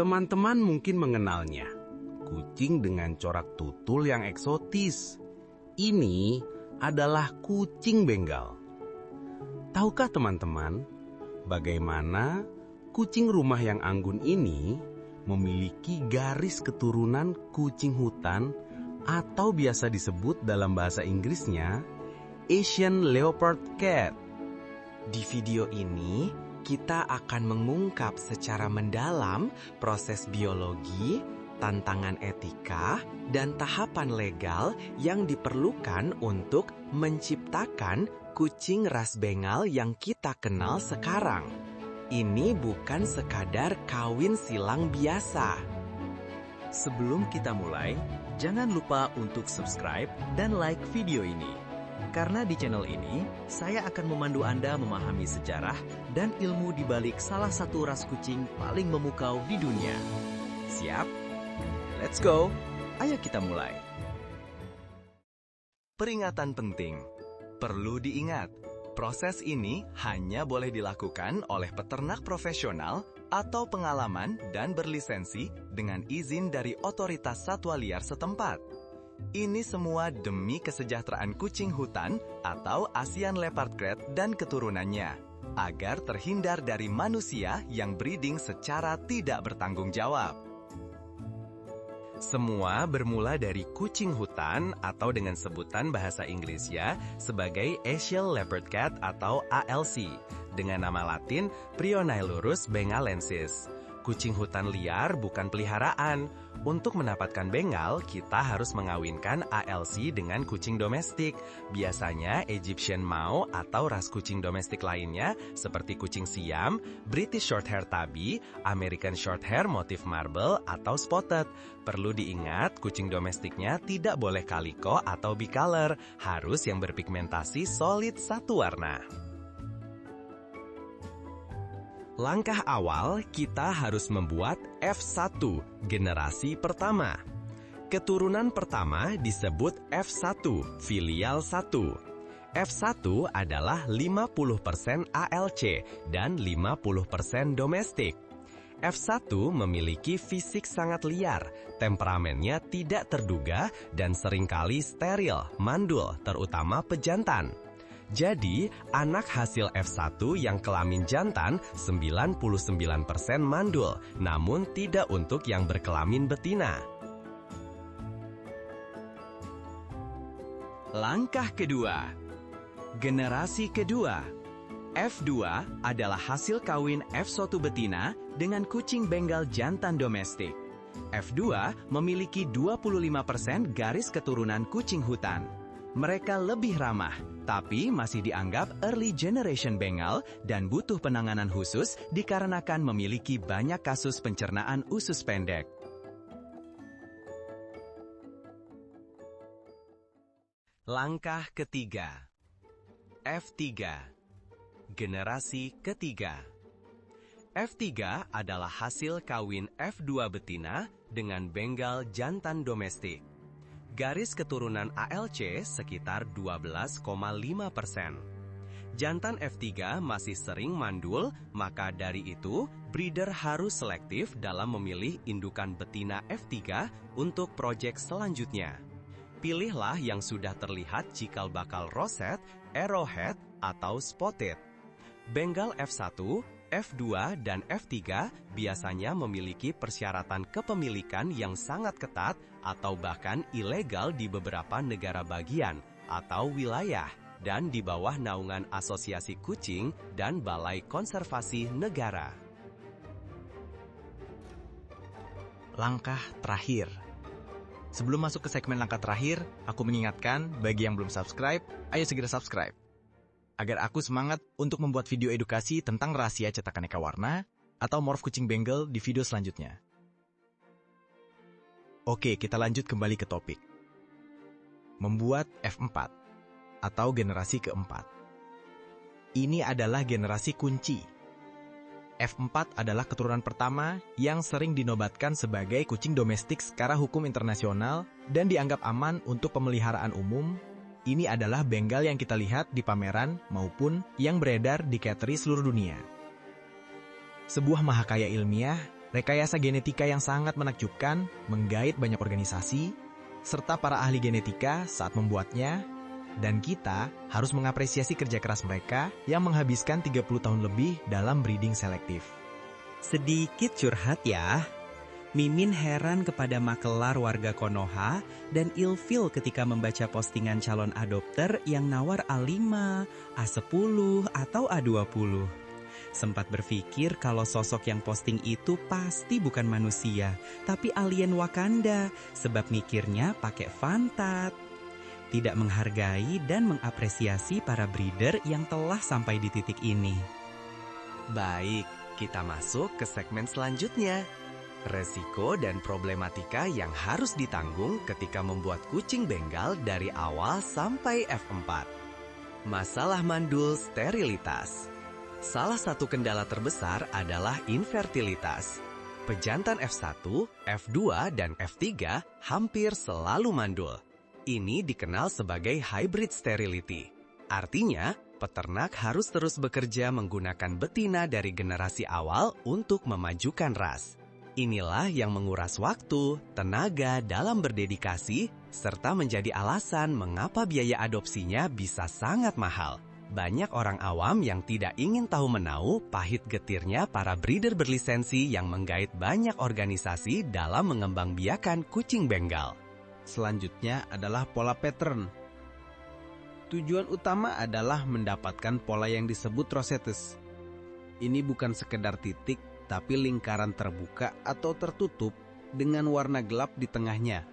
Teman-teman mungkin mengenalnya, kucing dengan corak tutul yang eksotis. Ini adalah kucing Bengal. Tahukah teman-teman, bagaimana kucing rumah yang anggun ini memiliki garis keturunan kucing hutan atau biasa disebut dalam bahasa Inggrisnya Asian Leopard Cat? Di video ini, kita akan mengungkap secara mendalam proses biologi, tantangan etika, dan tahapan legal yang diperlukan untuk menciptakan kucing ras Bengal yang kita kenal sekarang. Ini bukan sekadar kawin silang biasa. Sebelum kita mulai, jangan lupa untuk subscribe dan like video ini. Karena di channel ini, saya akan memandu Anda memahami sejarah dan ilmu di balik salah satu ras kucing paling memukau di dunia. Siap? Let's go! Ayo kita mulai. Peringatan penting. Perlu diingat, proses ini hanya boleh dilakukan oleh peternak profesional atau pengalaman dan berlisensi dengan izin dari otoritas satwa liar setempat. Ini semua demi kesejahteraan kucing hutan atau Asian Leopard Cat dan keturunannya, agar terhindar dari manusia yang breeding secara tidak bertanggung jawab. Semua bermula dari kucing hutan atau dengan sebutan bahasa Inggrisnya sebagai Asian Leopard Cat atau ALC, dengan nama latin Prionilurus bengalensis. Kucing hutan liar bukan peliharaan. Untuk mendapatkan Bengal, kita harus mengawinkan ALC dengan kucing domestik. Biasanya Egyptian Mau atau ras kucing domestik lainnya seperti kucing Siam, British Shorthair Tabby, American Shorthair motif marble, atau spotted. Perlu diingat, kucing domestiknya tidak boleh calico atau bicolor, harus yang berpigmentasi solid satu warna. Langkah awal, kita harus membuat F1, generasi pertama. Keturunan pertama disebut F1, filial 1. F1 adalah 50% ALC dan 50% domestik. F1 memiliki fisik sangat liar, temperamennya tidak terduga, dan seringkali steril, mandul, terutama pejantan. Jadi, anak hasil F1 yang kelamin jantan 99% mandul, namun tidak untuk yang berkelamin betina. Langkah kedua, generasi kedua. F2 adalah hasil kawin F1 betina dengan kucing Bengal jantan domestik. F2 memiliki 25% garis keturunan kucing hutan. Mereka lebih ramah, tapi masih dianggap early generation Bengal dan butuh penanganan khusus dikarenakan memiliki banyak kasus pencernaan usus pendek. Langkah ketiga, F3, generasi ketiga. F3 adalah hasil kawin F2 betina dengan Bengal jantan domestik. Garis keturunan ALC sekitar 12,5%. Jantan F3 masih sering mandul, maka dari itu, breeder harus selektif dalam memilih indukan betina F3 untuk proyek selanjutnya. Pilihlah yang sudah terlihat cikal bakal roset, arrowhead, atau spotted. Bengal F1, F2, dan F3 biasanya memiliki persyaratan kepemilikan yang sangat ketat atau bahkan ilegal di beberapa negara bagian atau wilayah dan di bawah naungan Asosiasi Kucing dan Balai Konservasi Negara. Langkah terakhir. Sebelum masuk ke segmen langkah terakhir, aku mengingatkan bagi yang belum subscribe, ayo segera subscribe. Agar aku semangat untuk membuat video edukasi tentang rahasia cetakan aneka warna atau morph kucing Bengal di video selanjutnya. Oke, kita lanjut kembali ke topik. Membuat F4 atau generasi keempat. Ini adalah generasi kunci. F4 adalah keturunan pertama yang sering dinobatkan sebagai kucing domestik secara hukum internasional dan dianggap aman untuk pemeliharaan umum. Ini adalah Bengal yang kita lihat di pameran maupun yang beredar di cattery seluruh dunia. Sebuah mahakaya ilmiah Rekayasa genetika yang sangat menakjubkan menggait banyak organisasi, serta para ahli genetika saat membuatnya, dan kita harus mengapresiasi kerja keras mereka yang menghabiskan 30 tahun lebih dalam breeding selektif. Sedikit curhat ya. Mimin heran kepada makelar warga Konoha dan ilfil ketika membaca postingan calon adopter yang nawar A5, A10, atau A20. Sempat berpikir kalau sosok yang posting itu pasti bukan manusia, tapi alien Wakanda, sebab mikirnya pakai fantat. Tidak menghargai dan mengapresiasi para breeder yang telah sampai di titik ini. Baik, kita masuk ke segmen selanjutnya. Resiko dan problematika yang harus ditanggung ketika membuat kucing Bengal dari awal sampai F4. Masalah mandul sterilitas. Salah satu kendala terbesar adalah infertilitas. Pejantan F1, F2, dan F3 hampir selalu mandul. Ini dikenal sebagai hybrid sterility. Artinya, peternak harus terus bekerja menggunakan betina dari generasi awal untuk memajukan ras. Inilah yang menguras waktu, tenaga dalam berdedikasi, serta menjadi alasan mengapa biaya adopsinya bisa sangat mahal. Banyak orang awam yang tidak ingin tahu menau pahit getirnya para breeder berlisensi yang menggait banyak organisasi dalam mengembangbiakan kucing Bengal. Selanjutnya adalah pola pattern. Tujuan utama adalah mendapatkan pola yang disebut rosettes. Ini bukan sekedar titik, tapi lingkaran terbuka atau tertutup dengan warna gelap di tengahnya.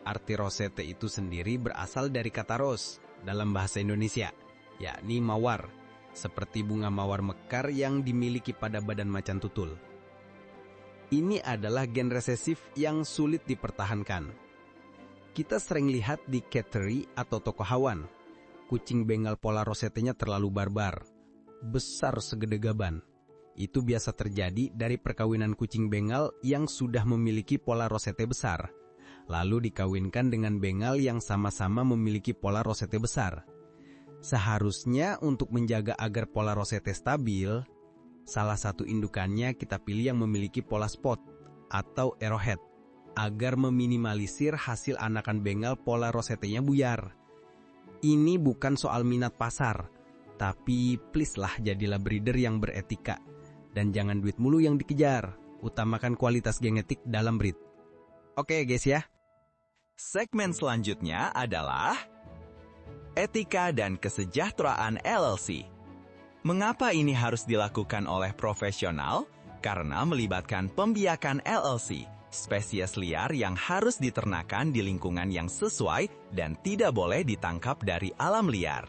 Arti rosette itu sendiri berasal dari kata ros dalam bahasa Indonesia, yakni mawar, seperti bunga mawar mekar yang dimiliki pada badan macan tutul. Ini adalah gen resesif yang sulit dipertahankan. Kita sering lihat di cattery atau toko hewan, kucing Bengal pola rosettenya terlalu barbar, besar segede gaban. Itu biasa terjadi dari perkawinan kucing Bengal yang sudah memiliki pola rosette besar, lalu dikawinkan dengan Bengal yang sama-sama memiliki pola rosette besar. Seharusnya untuk menjaga agar pola rosette stabil, salah satu indukannya kita pilih yang memiliki pola spot atau arrowhead, agar meminimalisir hasil anakan Bengal pola rosettenya buyar. Ini bukan soal minat pasar, tapi please lah jadilah breeder yang beretika. Dan jangan duit mulu yang dikejar, utamakan kualitas genetik dalam breed. Oke guys ya. Segmen selanjutnya adalah Etika dan Kesejahteraan LLC. Mengapa ini harus dilakukan oleh profesional? Karena melibatkan pembiakan LLC, spesies liar yang harus diternakan di lingkungan yang sesuai dan tidak boleh ditangkap dari alam liar.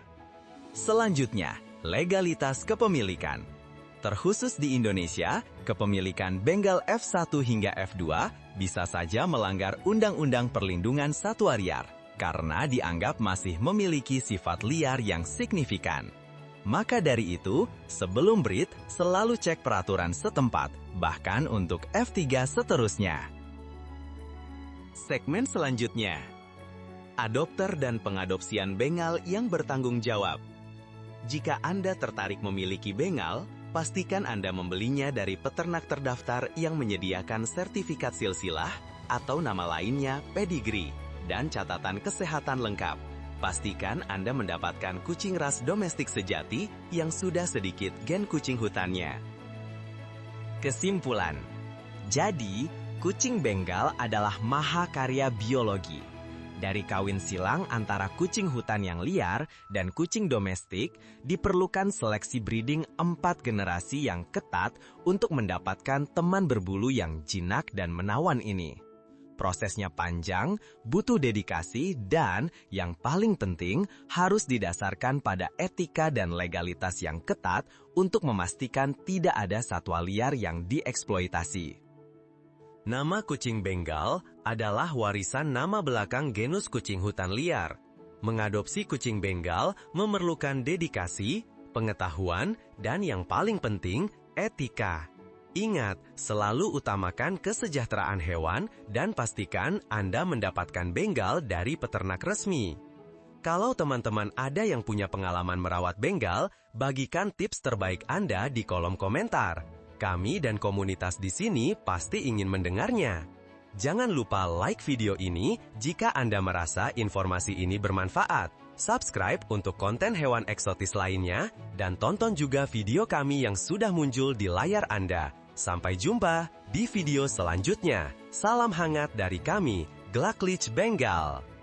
Selanjutnya, legalitas kepemilikan. Terkhusus di Indonesia, kepemilikan Bengal F1 hingga F2 bisa saja melanggar Undang-Undang Perlindungan Satwa Liar karena dianggap masih memiliki sifat liar yang signifikan. Maka dari itu, sebelum breed, selalu cek peraturan setempat, bahkan untuk F3 seterusnya. Segmen selanjutnya, adopter dan pengadopsian Bengal yang bertanggung jawab. Jika Anda tertarik memiliki Bengal, pastikan Anda membelinya dari peternak terdaftar yang menyediakan sertifikat silsilah atau nama lainnya pedigree dan catatan kesehatan lengkap. Pastikan Anda mendapatkan kucing ras domestik sejati yang sudah sedikit gen kucing hutannya. Kesimpulan, jadi kucing Bengal adalah mahakarya biologi. Dari kawin silang antara kucing hutan yang liar dan kucing domestik, diperlukan seleksi breeding 4 generasi yang ketat untuk mendapatkan teman berbulu yang jinak dan menawan ini. Prosesnya panjang, butuh dedikasi, dan yang paling penting harus didasarkan pada etika dan legalitas yang ketat untuk memastikan tidak ada satwa liar yang dieksploitasi. Nama kucing Bengal adalah warisan nama belakang genus kucing hutan liar. Mengadopsi kucing Bengal memerlukan dedikasi, pengetahuan, dan yang paling penting, etika. Ingat, selalu utamakan kesejahteraan hewan dan pastikan Anda mendapatkan Bengal dari peternak resmi. Kalau teman-teman ada yang punya pengalaman merawat Bengal, bagikan tips terbaik Anda di kolom komentar. Kami dan komunitas di sini pasti ingin mendengarnya. Jangan lupa like video ini jika Anda merasa informasi ini bermanfaat. Subscribe untuk konten hewan eksotis lainnya, dan tonton juga video kami yang sudah muncul di layar Anda. Sampai jumpa di video selanjutnya. Salam hangat dari kami, Glaklich Bengal.